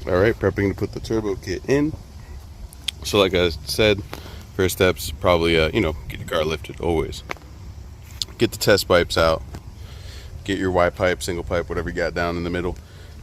All right, prepping to put the turbo kit in. So like I said, first steps probably get your car lifted always. Get the test pipes out. Get your Y pipe, single pipe, whatever you got down in the middle.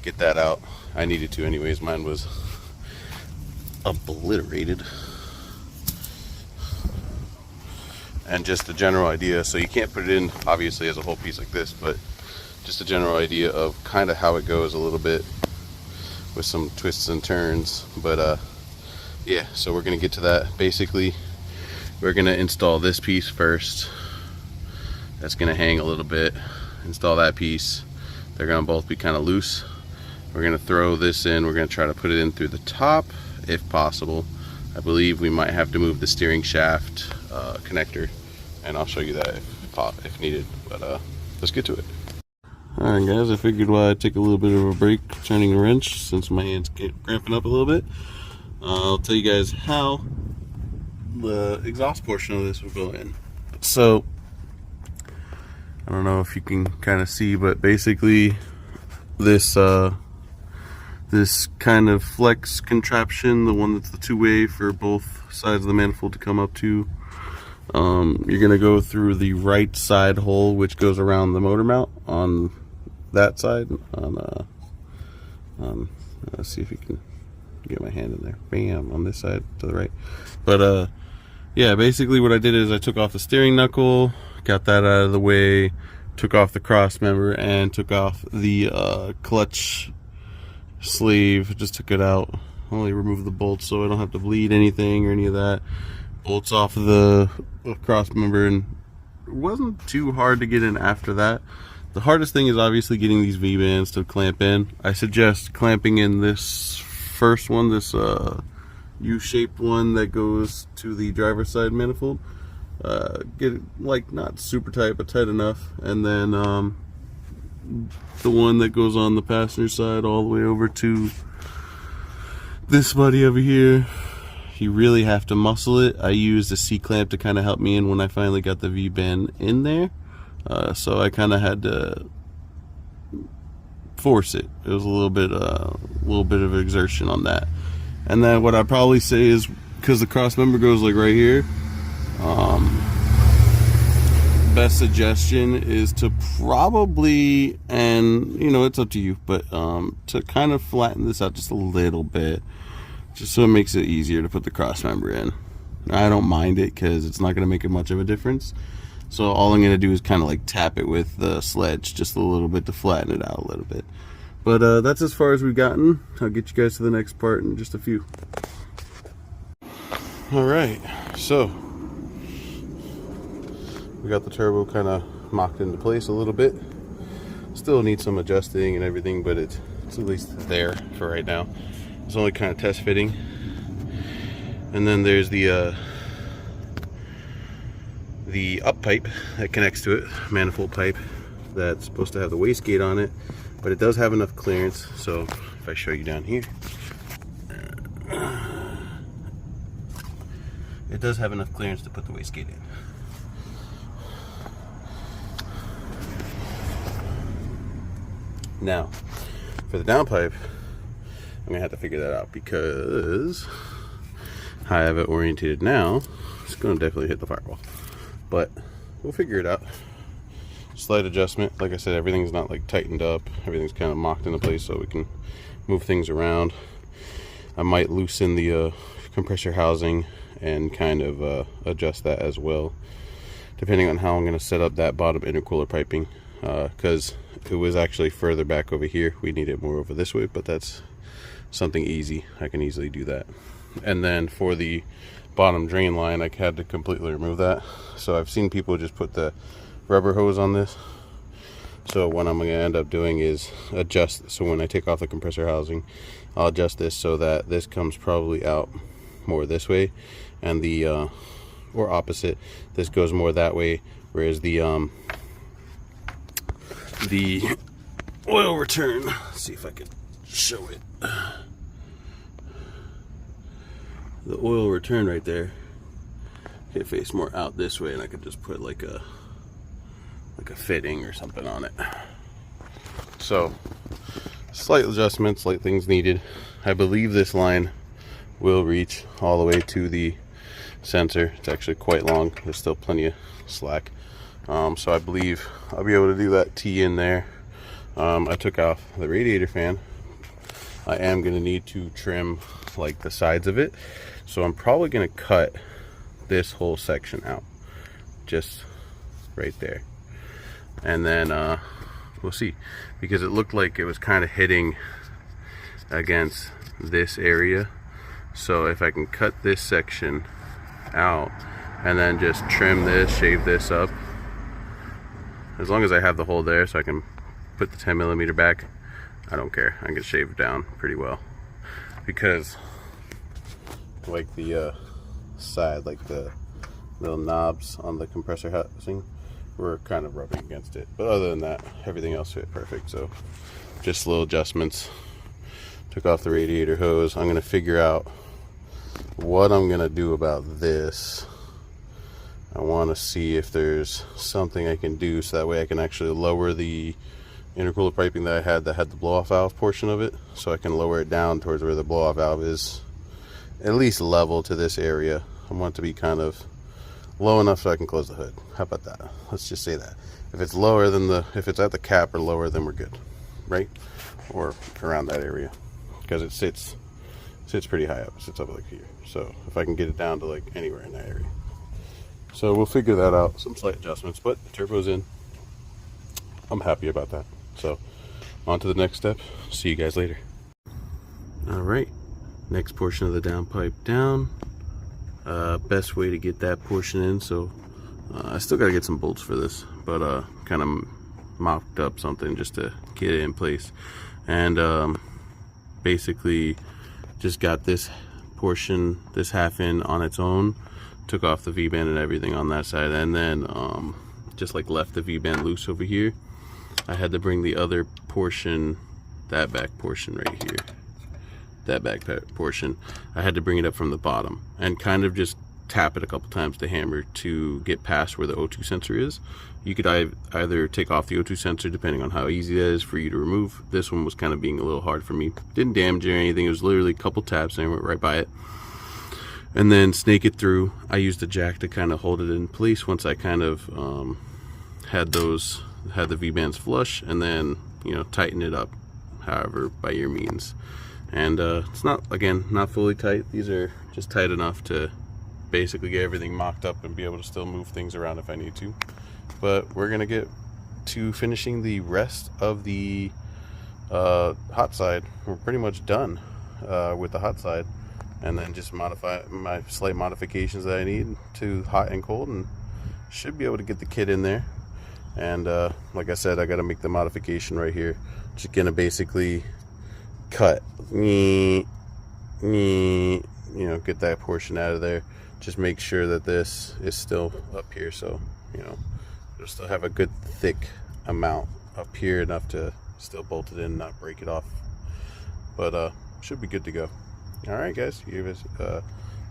Get that out. I needed to anyways. Mine was obliterated. And just a general idea, so you can't put it in obviously as a whole piece like this, but just a general idea of kind of how it goes a little bit with some twists and turns. But yeah, so we're gonna get to that. Basically, we're gonna install this piece first. That's gonna hang a little bit. Install that piece. They're gonna both be kind of loose. We're gonna throw this in. We're gonna try to put it in through the top if possible. I believe we might have to move the steering shaft connector, and I'll show you that if needed. But let's get to it. Alright guys, I figured while I take a little bit of a break turning a wrench, since my hands get cramping up a little bit, I'll tell you guys how the exhaust portion of this will go in. So, I don't know if you can kind of see, but basically this this kind of flex contraption, the one that's the two-way for both sides of the manifold to come up to, you're gonna go through the right side hole, which goes around the motor mount on that side. Let's see if you can get my hand in there. Bam, on this side to the right. But yeah, basically what I did is I took off the steering knuckle, got that out of the way, took off the cross member, and took off the clutch sleeve. Just took it out. Only removed the bolts so I don't have to bleed anything or any of that. Bolts off of the cross member, and it wasn't too hard to get in after that. The hardest thing is obviously getting these V-bands to clamp in. I suggest clamping in this first one, this U-shaped one that goes to the driver's side manifold. Get it like not super tight, but tight enough, and then the one that goes on the passenger side all the way over to this buddy over here. You really have to muscle it. I used a C-clamp to kind of help me in when I finally got the V-band in there. So I kind of had to force it. It was a little bit of exertion on that. And then what I'd probably say is, because the cross member goes like right here, best suggestion is to probably, and it's up to you, but to kind of flatten this out just a little bit, just so it makes it easier to put the cross member in. I don't mind it because it's not going to make much of a difference. So all I'm going to do is kind of like tap it with the sledge just a little bit to flatten it out a little bit. But that's as far as we've gotten. I'll get you guys to the next part in just a few. Alright, so we got the turbo kind of mocked into place a little bit. Still needs some adjusting and everything, but it's at least there for right now. It's only kind of test fitting. And then there's the up pipe that connects to it, manifold pipe, that's supposed to have the wastegate on it, but it does have enough clearance. So if I show you down here, it does have enough clearance to put the wastegate in. Now for the downpipe, I'm gonna have to figure that out, because how I have it orientated now, it's gonna definitely hit the firewall. But we'll figure it out. Slight adjustment. Like I said, everything's not like tightened up. Everything's kind of mocked into place so we can move things around. I might loosen the compressor housing and kind of adjust that as well, depending on how I'm going to set up that bottom intercooler piping, because it was actually further back over here. We need it more over this way, but that's something easy. I can easily do that. And then for the bottom drain line, I had to completely remove that. So I've seen people just put the rubber hose on this. So what I'm going to end up doing is adjust. So when I take off the compressor housing, I'll adjust this so that this comes probably out more this way, and the or opposite, this goes more that way, whereas the oil return, let's see if I can show it. The oil return right there can face more out this way, and I could just put like a fitting or something on it. So slight adjustments, slight things needed. I believe this line will reach all the way to the sensor. It's actually quite long. There's still plenty of slack. So I believe I'll be able to do that T in there. I took off the radiator fan. I am going to need to trim like the sides of it. So I'm probably going to cut this whole section out. Just right there. And then we'll see. Because it looked like it was kind of hitting against this area. So if I can cut this section out and then just trim this, shave this up, as long as I have the hole there so I can put the 10mm back, I don't care. I can shave it down pretty well. Because like the side, like the little knobs on the compressor housing were kind of rubbing against it. But other than that, everything else fit perfect. So just little adjustments. Took off the radiator hose. I'm going to figure out what I'm going to do about this. I want to see if there's something I can do so that way I can actually lower the intercooler piping that I had that had the blow-off valve portion of it, so I can lower it down towards where the blow-off valve is, at least level to this area. I want it to be kind of low enough so I can close the hood. How about that? Let's just say that. If it's lower than if it's at the cap or lower, then we're good, right? Or around that area, because it sits pretty high up. It sits up like here. So if I can get it down to like anywhere in that area. So we'll figure that out. Some slight adjustments, but the turbo's in. I'm happy about that. So on to the next step. See you guys later. All right, next portion of the downpipe down. Best way to get that portion in. So I still got to get some bolts for this, but kind of mocked up something just to get it in place. And basically just got this portion, this half in on its own. Took off the V-band and everything on that side, and then just like left the V-band loose over here. I had to bring the other portion, that back portion right here, that back portion, I had to bring it up from the bottom and kind of just tap it a couple times to hammer to get past where the O2 sensor is. You could either take off the O2 sensor depending on how easy that is for you to remove. This one was kind of being a little hard for me. Didn't damage it or anything. It was literally a couple taps and I went right by it. And then snake it through. I used the jack to kind of hold it in place once I kind of had the V-bands flush, and then, you know, tighten it up however by your means. And it's not, again, not fully tight. These are just tight enough to basically get everything mocked up and be able to still move things around if I need to. But we're gonna get to finishing the rest of the hot side. We're pretty much done with the hot side, and then just modify my slight modifications that I need to hot and cold, and should be able to get the kit in there. And like I said, I got to make the modification right here. Just gonna basically cut, you know, get that portion out of there. Just make sure that this is still up here, so you know it'll still have a good thick amount up here, enough to still bolt it in, not break it off. But should be good to go. All right, guys.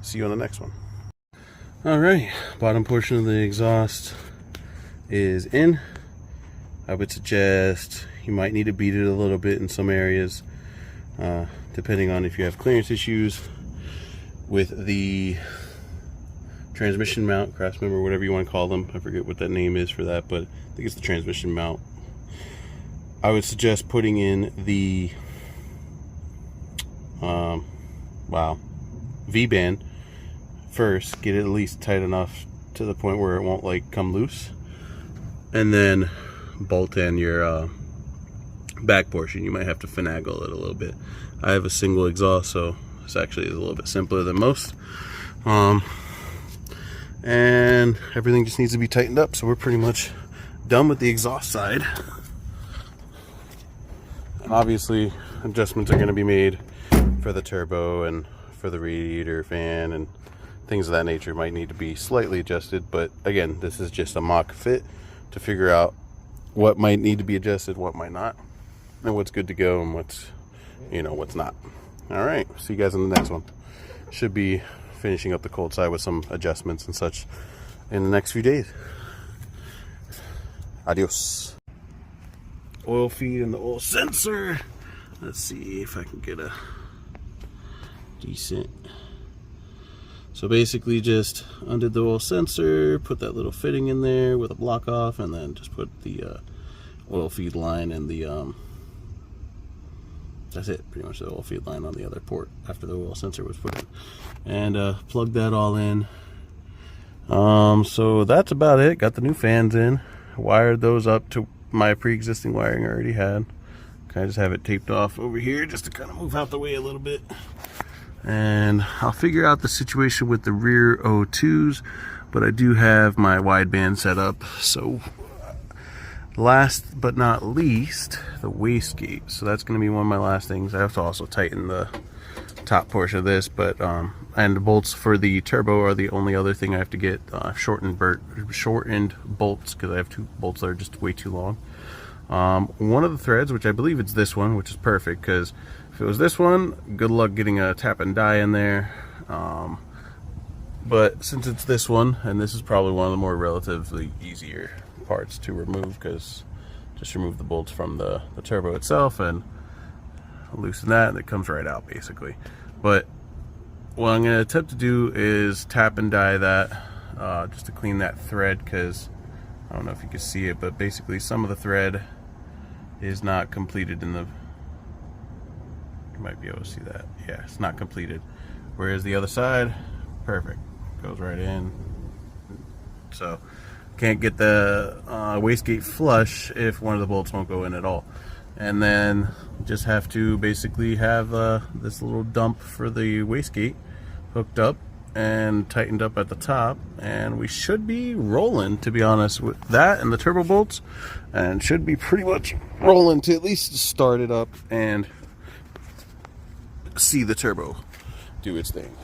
See you on the next one. All right, bottom portion of the exhaust is in. I would suggest you might need to beat it a little bit in some areas, depending on if you have clearance issues with the transmission mount, cross member, whatever you want to call them. I forget what that name is for that, but I think it's the transmission mount. I would suggest putting in the V-band first, get it at least tight enough to the point where it won't like come loose, and then bolt in your back portion. You might have to finagle it a little bit. I have a single exhaust, so this actually is a little bit simpler than most. And everything just needs to be tightened up, so we're pretty much done with the exhaust side. And obviously adjustments are going to be made for the turbo and for the radiator fan, and things of that nature might need to be slightly adjusted. But again, this is just a mock fit to figure out what might need to be adjusted, what might not, and what's good to go and what's, you know, what's not. All right, see you guys on the next one. Should be finishing up the cold side with some adjustments and such in the next few days. Adios. Oil feed and the oil sensor. Let's see if I can get a decent. So basically just undid the oil sensor, put that little fitting in there with a block off, and then just put the oil feed line and the that's it, pretty much the oil feed line on the other port after the oil sensor was put in, and plugged that all in. So that's about it. Got the new fans in, wired those up to my pre-existing wiring I already had. I just have it taped off over here just to kind of move out the way a little bit. And I'll figure out the situation with the rear O2s, but I do have my wideband set up. So last but not least, the wastegate. So that's going to be one of my last things. I have to also tighten the top portion of this, but and the bolts for the turbo are the only other thing I have to get shortened bolts, because I have two bolts that are just way too long. One of the threads, which I believe it's this one, which is perfect, because if it was this one, good luck getting a tap and die in there. But since it's this one, and this is probably one of the more relatively easier parts to remove, because just remove the bolts from the turbo itself and loosen that, and it comes right out basically. But what I'm going to attempt to do is tap and die that just to clean that thread, because I don't know if you can see it, but basically some of the thread is not completed in the, you might be able to see that, yeah, it's not completed, whereas the other side, perfect, goes right in. So can't get the wastegate flush if one of the bolts won't go in at all. And then just have to basically have this little dump for the wastegate hooked up and tightened up at the top, and we should be rolling, to be honest, with that and the turbo bolts, and should be pretty much rolling to at least start it up and see the turbo do its thing.